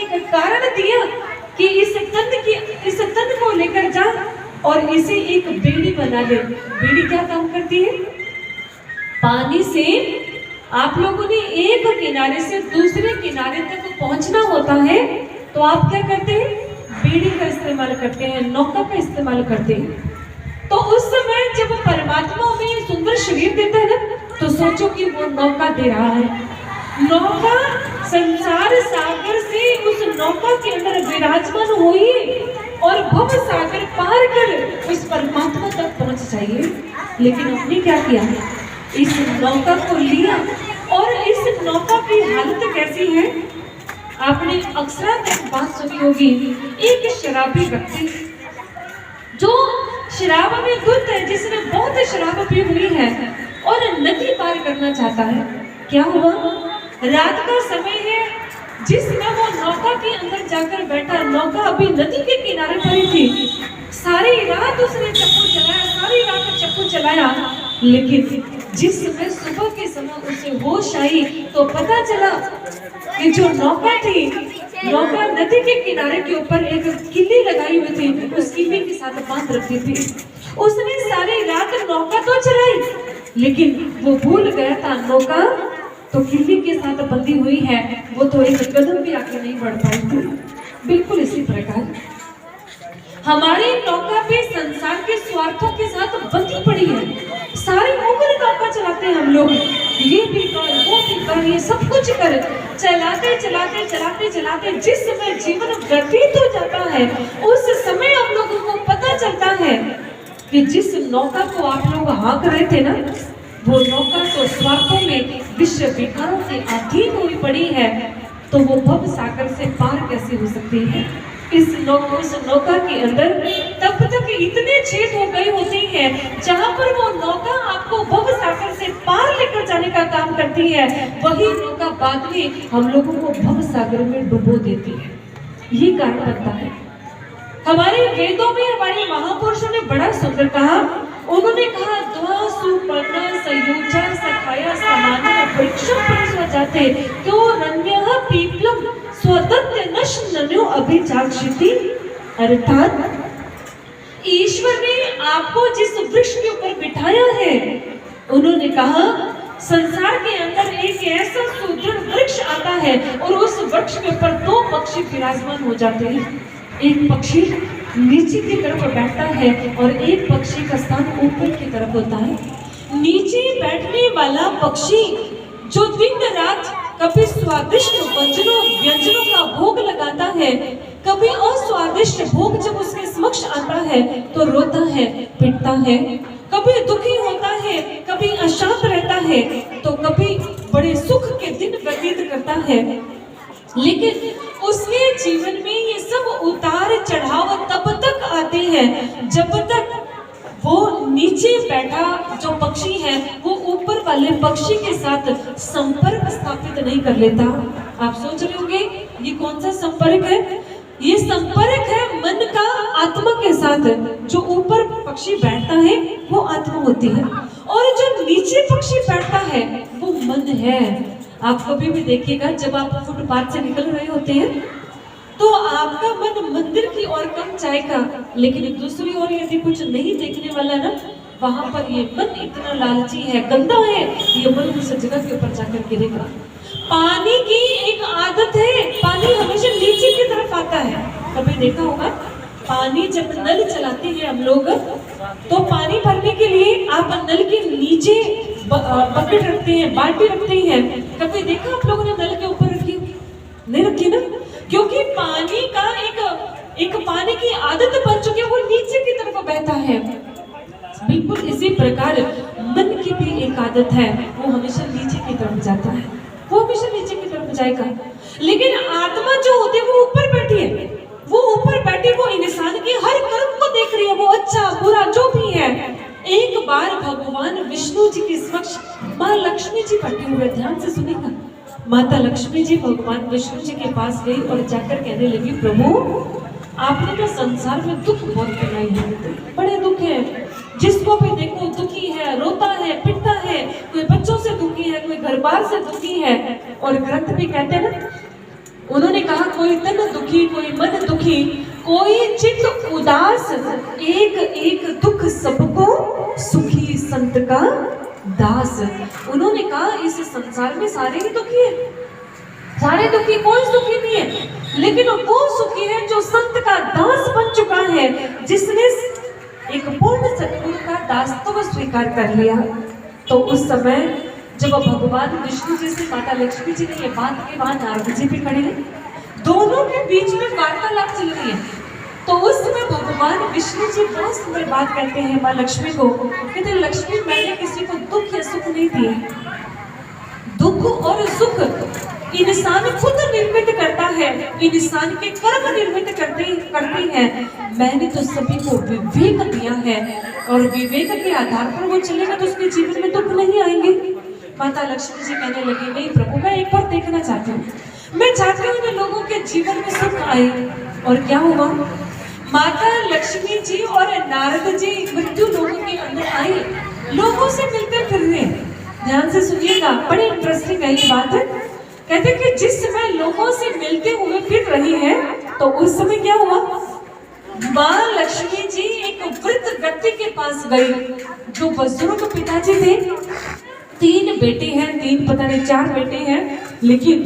एक कारण दिया कि इस तन को लेकर जा और इसे एक बेड़ी बना ले। बेड़ी क्या काम करती है? पानी से आप लोगों ने एक किनारे से दूसरे किनारे तक पहुंचना होता है, तो आप क्या करते हैं? बेड़ी का इस्तेमाल करते हैं, नौका का इस्तेमाल करते हैं। तो उस समय जब परमात्मा हमें सुंदर शरीर देता है ना, तो सोचो कि वो नौका दे रहा है। नौका संसार सागर से उस नौका के अंदर विराजमान हुई और भव सागर पार कर उस परमात्मा तक पहुंच जाइए। लेकिन आपने क्या किया? इस नौका को लिया, और इस नौका की हालत कैसी है? आपने अक्सर एक बात सुनी होगी, एक शराबी व्यक्ति जो शराब में धुत है, जिसने बहुत शराब पी हुई है और नदी पार करना चाहता है। क्या हुआ? रात का समय है, जिसमें वो नौका के अंदर जाकर बैठा। नौका अभी नदी के किनारे पर ही थी। सारी रात उसने चप्पू चलाया, सारी रात चप्पू चलाया, लेकिन जिस समय सुबह के समय उसे होश आई तो पता चला कि जो नौका थी, नौका नदी के किनारे के ऊपर एक किल्ली लगाई हुई थी, उस किल्ली के साथ बांध रखी थी। उसने सारी रात नौका तो चलाई, लेकिन वो भूल गया था नौका तो किल्ली के साथ बंधी हुई है, वो तो एक कदम भी आगे नहीं बढ़ पाई थी। बिल्कुल इसी प्रकार हमारी नौका भी संसार के स्वार्थों के साथ बंधी पड़ी है। सारी उम्र नौका चलाते हैं हम लोग, ये भी कर, वो भी कर, ये सब कुछ कर, चलाते चलाते चलाते चलाते जिस समय जीवन व्यतीत हो जाता है, उस समय हम लोगों को पता चलता है कि जिस नौका को आप लोग हाँक रहे थे ना, वो नौका तो स्वार्थों में विश्व विकारों के अधीन हुई पड़ी है, तो वो भव सागर से पार कैसे हो सकती है? इस नौका के अंदर तब तक इतने छेद हो गए होते हैं, जहां पर वो नौका आपको भव सागर से पार लेकर जाने का काम करती है, वही नौका बाद में हम लोगों को भव सागर में डुबो देती है। ये कारण बनता है। हमारे वेदों में हमारे महापुरुषों ने बड़ा सुंदर कहा। उन्होंने कहा, द्वा सुपर्णा सयुजा सखाया समाना वृक्षम परिस्वजाते क्यों रण्यः पीपलम स्वदत्त नश्नन्यो अभिचाक्षिति। अर्थात ईश्वर ने आपको जिस वृक्ष के ऊपर बिठाया है, उन्होंने कहा संसार के अंदर एक ऐसा सुदृढ़ वृक्ष आता है और उस वृक्ष के ऊपर दो पक्षी विराजमान हो जाते हैं। एक पक्षी नीचे की तरफ बैठता है और एक पक्षी का स्थान ऊपर की तरफ होता है। नीचे बैठने वाला पक्षी जो दिन रात कभी स्वादिष्ट व्यंजनों का भोग लगाता है, कभी अस्वादिष्ट भोग जब उसके समक्ष आता है तो रोता है, पिटता है, कभी दुखी होता है, कभी अशांत रहता है, तो कभी बड़े सुख के दिन व्यतीत करता है। लेकिन उसके जीवन में ये सब उतार चढ़ाव तब तक आते हैं जब तक वो नीचे बैठा जो पक्षी है वो ऊपर वाले पक्षी के साथ संपर्क स्थापित नहीं कर लेता। आप सोच रहे होंगे ये कौन सा संपर्क है? ये संपर्क है मन का आत्मा के साथ। जो ऊपर पक्षी बैठता है वो आत्मा होती है और जो नीचे पक्षी बैठता है वो मन है। आप कभी भी देखिएगा जब आप फुटपाथ से निकल रहे होते हैं तो आपका मन मंदिर की ओर कम जाएगा, लेकिन दूसरी ओर यदि कुछ नहीं देखने वाला ना, वहां पर ये मन इतना लालची है, गंदा है, ये मन उस जगह के ऊपर जाकर गिरेगा। पानी की एक आदत है, पानी हमेशा नीचे की तरफ आता है। कभी देखा होगा पानी जब नल चलाते हैं हम लोग, तो पानी भरने के लिए आप नल के नीचे बकेट रखते हैं, बाल्टी रखते हैं। कभी देखा आप लोगों ने नल के ऊपर रखी? नहीं रखी ना, क्योंकि पानी का एक पानी की आदत बन चुकी है, वो नीचे की तरफ बहता है। बिल्कुल इसी प्रकार मन की भी एक आदत है, वो हमेशा नीचे की तरफ जाता है, वो हमेशा नीचे की तरफ जाएगा। लेकिन आत्मा जो होती है वो ऊपर बैठी है, वो ऊपर बैठी, वो इंसान के हर कर्म को देख रही है, वो अच्छा बुरा जो भी है। एक बार भगवान विष्णु जी के समक्ष माँ लक्ष्मी जी बैठे हुए, ध्यान से सुनेगा। माता लक्ष्मी जी भगवान विष्णु जी के पास गई और जाकर कहने लगी, प्रभु आपने तो संसार में दुख बहुत फैलाई है, बड़े दुख है, जिसको भी देखो दुखी है, रोता है, पिटता है, कोई बच्चों से दुखी है, कोई घर बार से दुखी है। और ग्रंथ भी कहते हैं ना, उन्होंने कहा कोई तन दुखी, कोई मन दुखी, कोई चित उदास, एक एक दुख सबको सुखी संत का दास। उन्होंने कहा इस संसार में सारे ही दुखी हैं, सारे दुखी, कोई सुखी नहीं है, लेकिन वो सुखी है जो संत का दास बन चुका है, जिसने एक पूर्ण सतगुरु का दासत्व स्वीकार कर लिया। तो उस समय जब भगवान विष्णु जी से माता लक्ष्मी जी ने ये बात की, वहां नारद जी भी खड़े हैं, दोनों के बीच में वार्तालाप चल रही है। तो उस समय भगवान विष्णु जी बहुत सुंदर बात कहते हैं माँ लक्ष्मी को, कहते हैं लक्ष्मी मैंने किसी को दुख या सुख नहीं दिए, दुख और सुख इंसान खुद निर्मित करता है, इंसान के कर्म निर्मित करते हैं। मैंने तो सभी को विवेक दिया है और विवेक के आधार पर वो चलेगा तो उसके जीवन में दुख नहीं आएंगे। माता लक्ष्मी जी कहने लगी नहीं प्रभु, मैं एक बार देखना चाहती हूँ, मैं चाहती हूँ कि लोगों के जीवन में सुख आए। और क्या हुआ, माता लक्ष्मी जी और नारद जी मृत्यु लोगों के अंदर आए, लोगों से मिलते फिर रहे। ध्यान से सुनिएगा, बड़ी इंटरेस्टिंग है ये बात। कहते कि जिस समय लोगों से मिलते हुए फिर रही है, तो उस समय क्या हुआ, माँ लक्ष्मी जी एक वृद्ध व्यक्ति के पास गई, जो बुजुर्ग पिताजी थे, 3 बेटे हैं, 3 पता नहीं 4 बेटे हैं, लेकिन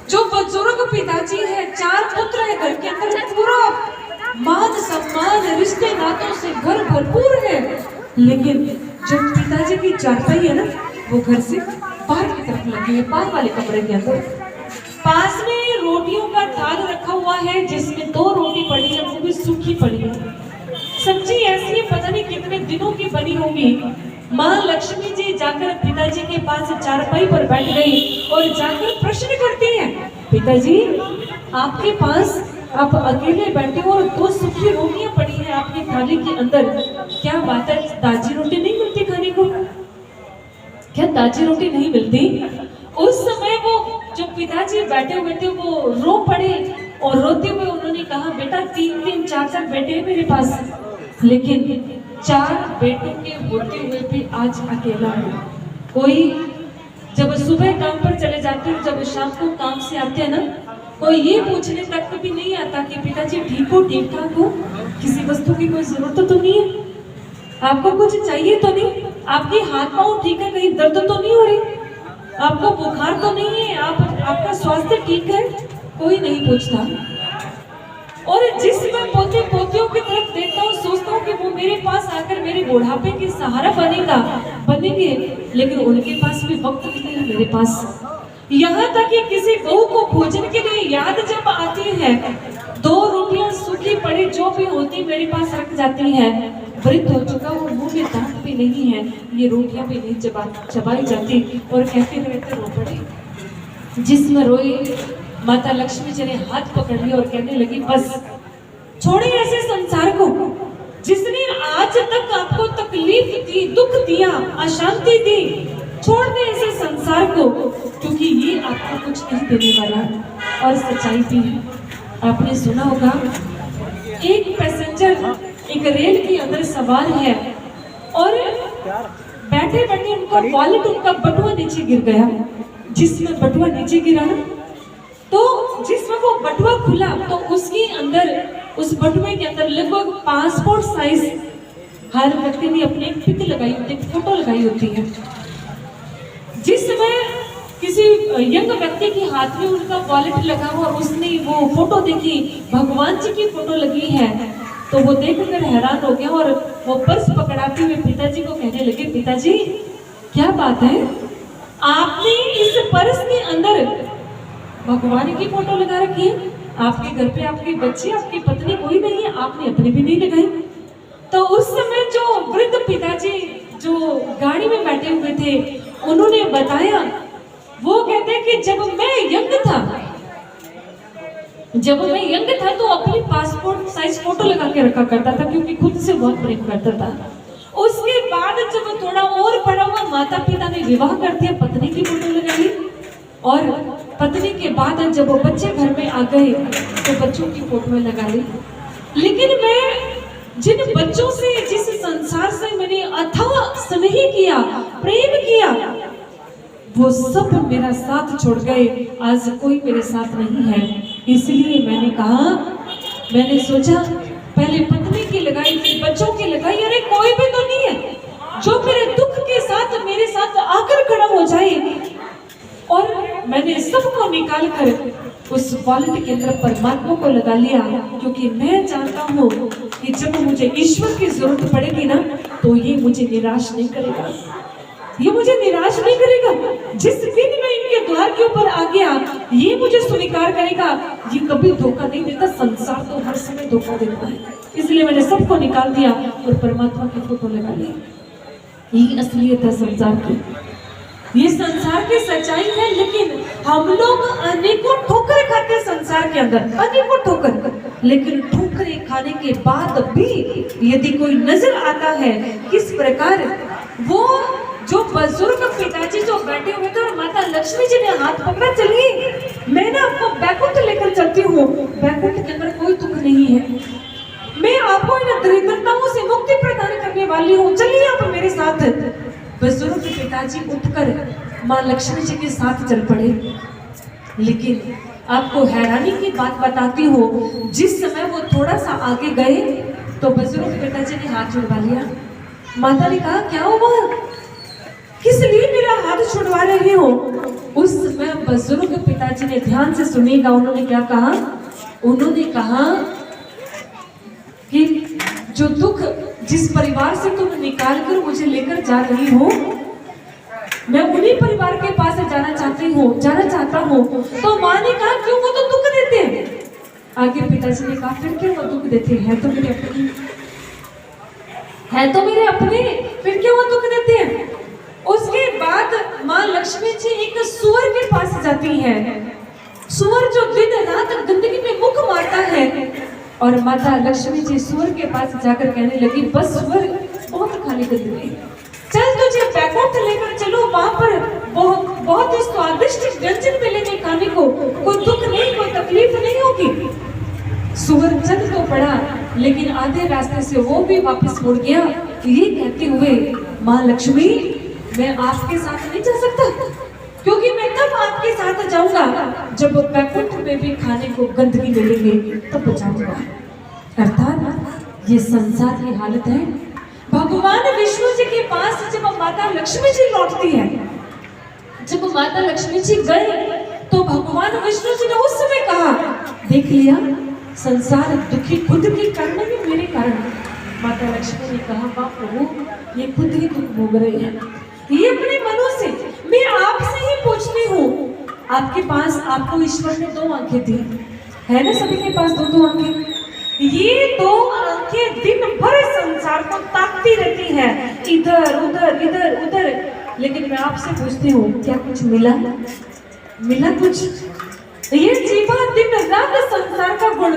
जो बुजुर्ग पिताजी है, 4 पुत्र है, घर के अंदर पूरा मान सम्मान रिश्ते नातों से घर भरपूर है, लेकिन जो पिताजी की चारपाई है ना, वो घर से बाहर की तरफ लगी है, बाहर वाले कमरे के अंदर। पास में रोटियों का थाल रखा हुआ है, जिसमें 2 रोटी पड़ी है, वो भी सूखी पड़ी है। सब्जी ऐसी है, पता नहीं कितने दिनों की बनी होगी। माँ लक्ष्मी जी जाकर पिताजी के पास चारपाई पर बैठ गई और जाकर प्रश्न करती हैं, पिताजी आपके पास आप अकेले बैठे हो और 2 सूखी रोटियां पड़ी हैं आपकी थाली के अंदर, क्या बात है, ताजी रोटी नहीं मिलती खाने को, क्या ताजी रोटी नहीं मिलती? उस समय वो जो पिताजी बैठे हुए थे वो रो पड़े और रोते हुए उन्होंने कहा बेटा 3-3 4-4 बेटे हैं मेरे पास, लेकिन 4 बेटों के होते हुए भी आज अकेला हूँ। कोई जब सुबह काम पर चले जाते हैं, जब शाम को काम से आते हैं ना, कोई ये पूछने तक भी नहीं आता कि पिताजी ठीक हो, ठीक ठाक हो, किसी वस्तु की कोई जरूरत तो नहीं है, आपको कुछ चाहिए तो नहीं, आपके हाथ पांव ठीक है, कहीं दर्द तो नहीं हो रही, आपको बुखार तो नहीं है, आपका स्वास्थ्य ठीक है, कोई नहीं पूछता। और जिस मैं पोते पोतियों की तरफ देखता हूँ, सोचता हूँ कि वो मेरे पास आकर मेरे बुढ़ापे की सहारा बनेंगे, लेकिन उनके पास भी वक्त नहीं है मेरे पास। यहाँ तक कि किसी बहू को भोजन के लिए याद जब आती है, 2 रोटियां सूखी पड़ी जो भी होती मेरे पास रख जाती है, वृद्ध हो चुका वो मुंह में दांत भी नहीं है, ये रोटियां भी नहीं चबाई जाती और कहते रहते रो पड़े। जिसमें रोई माता लक्ष्मी जी ने हाथ पकड़ लिया और कहने लगी बस छोड़िए ऐसे संसार को, जिसने आज तक आपको तकलीफ दी, दुख दिया, अशांति दी, छोड़ दे ऐसे संसार को, क्योंकि ये आपको कुछ नहीं देने वाला। और सच्चाई भी है, आपने सुना होगा एक पैसेंजर एक रेल के अंदर सवार है और बैठे बैठे उनका वॉलेट, उनका बटुआ नीचे गिर गया। जिसमें बटुआ नीचे गिरा ना, तो जिसमें वो बटुआ खुला तो उसके अंदर, उस बटुए के अंदर लगभग पासपोर्ट साइज हर व्यक्ति ने अपनी एक पिक लगाई होती है, फोटो लगाई होती है। जिस समय किसी यंग व्यक्ति के हाथ में उनका वॉलेट लगा हुआ, उसने वो फोटो देखी, भगवान जी की फोटो लगी है, तो वो देखकर हैरान हो गया और वो पर्स पकड़ाते हुए पिताजी को कहने लगे, पिताजी क्या बात है, आपने इस पर्स के अंदर भगवान की फोटो लगा रखी है, आपके घर पे आपके बच्चे, आपकी पत्नी कोई नहीं है, आपने अपनी भी नहीं लगाई। तो उस समय जो वृद्ध पिताजी जो गाड़ी में बैठे हुए थे, उन्होंने बताया, वो कहते हैं कि जब मैं यंग था तो अपनी पासपोर्ट साइज फोटो लगा के रखा करता था, क्योंकि खुद से बहुत प्रेम करता था। उसके बाद जब थोड़ा और बड़ा हुआ, माता पिता ने विवाह कर दिया, पत्नी की फोटो लगाई, और पत्नी के बाद जब वो बच्चे घर में आ गए तो बच्चों की फोटो लगा ली। लेकिन मैं जिन बच्चों से, जिस संसार से मैंने अथाह स्नेह किया, प्रेम किया, वो सब मेरा साथ छोड़ गए, आज कोई मेरे साथ नहीं है। इसलिए मैंने सोचा पहले पत्नी की लगाई, फिर बच्चों की लगाई, अरे कोई भी तो नहीं है जो मेरे दुख के साथ मेरे साथ आकर खड़ा हो जाए। और मैंने सबको निकाल कर उस वॉलेट के अंदर परमात्मा को लगा लिया, क्योंकि मैं जानता हूँ कि जब मुझे ईश्वर की जरूरत पड़ेगी ना, तो ये मुझे निराश नहीं करेगा, ये मुझे निराश नहीं करेगा। जिस दिन मैं इनके द्वार के ऊपर आ गया, ये मुझे स्वीकार करेगा, ये कभी धोखा नहीं देता। संसार तो हर समय धोखा देता है, इसलिए मैंने सबको निकाल दिया और परमात्मा की फोटो लगा ली। यही असलियत है संसार की, ये संसार की सच्चाई है। लेकिन हम लोग अनेकों ठोकरें खाते हैं संसार के अंदर, अनेकों ठोकर, लेकिन ठोकरें खाने के बाद भी यदि कोई नजर आता है किस प्रकार वो जो बुजुर्ग पिताजी जो बैठे हुए थे और माता लक्ष्मी जी ने हाथ पकड़ा, चलिए मैं ना आपको बैकुंठ लेकर चलती हूँ, बैकुंठ के अंदर कोई दुख नहीं है, मैं आपको इन दरिद्रताओं से मुक्ति प्रदान करने वाली हूँ, चलिए आप मेरे साथ। बुजुर्ग पिताजी उठकर माँ लक्ष्मी जी के साथ चल पड़े। लेकिन आपको हैरानी की बात बताती हूँ, जिस समय वो थोड़ा सा आगे गए तो बुजुर्ग पिताजी ने हाथ छुड़वा लिया। माता ने कहा क्या हुआ, किस लिए मेरा हाथ छुड़वा रहे हो? उस समय बुजुर्ग पिताजी ने, ध्यान से सुनिएगा, उन्होंने क्या कहा, उन्होंने कहा कि जो दुख जिस परिवार से तुम निकाल कर मुझे लेकर जा रही हो, मैं उन्हीं परिवार के पास जाना चाहता हूँ। तो माँ ने कहा क्यों, वो तो दुख देते हैं। आगे पिताजी ने कहा फिर क्यों वो दुख देते हैं, तो मेरे अपने फिर क्यों वो दुख देते हैं। उसके बाद माँ लक्ष्मी जी एक सुअर के पास जाती है। सुअर जो दिन रात गंदगी में मुख मारता है, और माता लक्ष्मी जी सुअर के पास जाकर कहने लगी, बस सुअर बहुत खाली गंदगी, चल तुझे बैकुंठ लेकर चलो, वहां पर बहुत ही स्वादिष्ट व्यंजन मिलेंगे खाने को, कोई दुख नहीं, कोई तकलीफ नहीं होगी। सुअर चल तो पड़ा, लेकिन आधे रास्ते से वो भी वापस मुड़ गया, ये कहते हुए माँ लक्ष्मी मैं आपके साथ नहीं जा सकता, क्योंकि मैं तब आपके साथ जाऊंगा जब बैकुंठ में भी खाने को गंदगी मिलेंगे, तब जाऊंगा। अर्थात ये संसार की हालत है। भगवान विष्णु जी के पास जब माता लक्ष्मी जी लौटती है, जब माता लक्ष्मी जी गए तो भगवान विष्णु जी ने उस समय कहा, देख लिया संसार दुखी खुद के कारण नहीं, मेरे कारण। माता लक्ष्मी ने कहा, बाप प्रभु ये खुद ही दुख भोग रहे हैं, ये अपने मनों से। मैं आपसे ही पूछती हूँ, आपके पास, आपको ईश्वर ने 2 आंखें दी है ना, सभी के पास 2 आंखें, ये 2 आंखें दिन भर संसार को ताकती रहती हैं, इधर उधर इधर उधर, लेकिन मैं आपसे पूछती हूँ क्या कुछ मिला कुछ? ये जीवा दिन रात संसार का गुण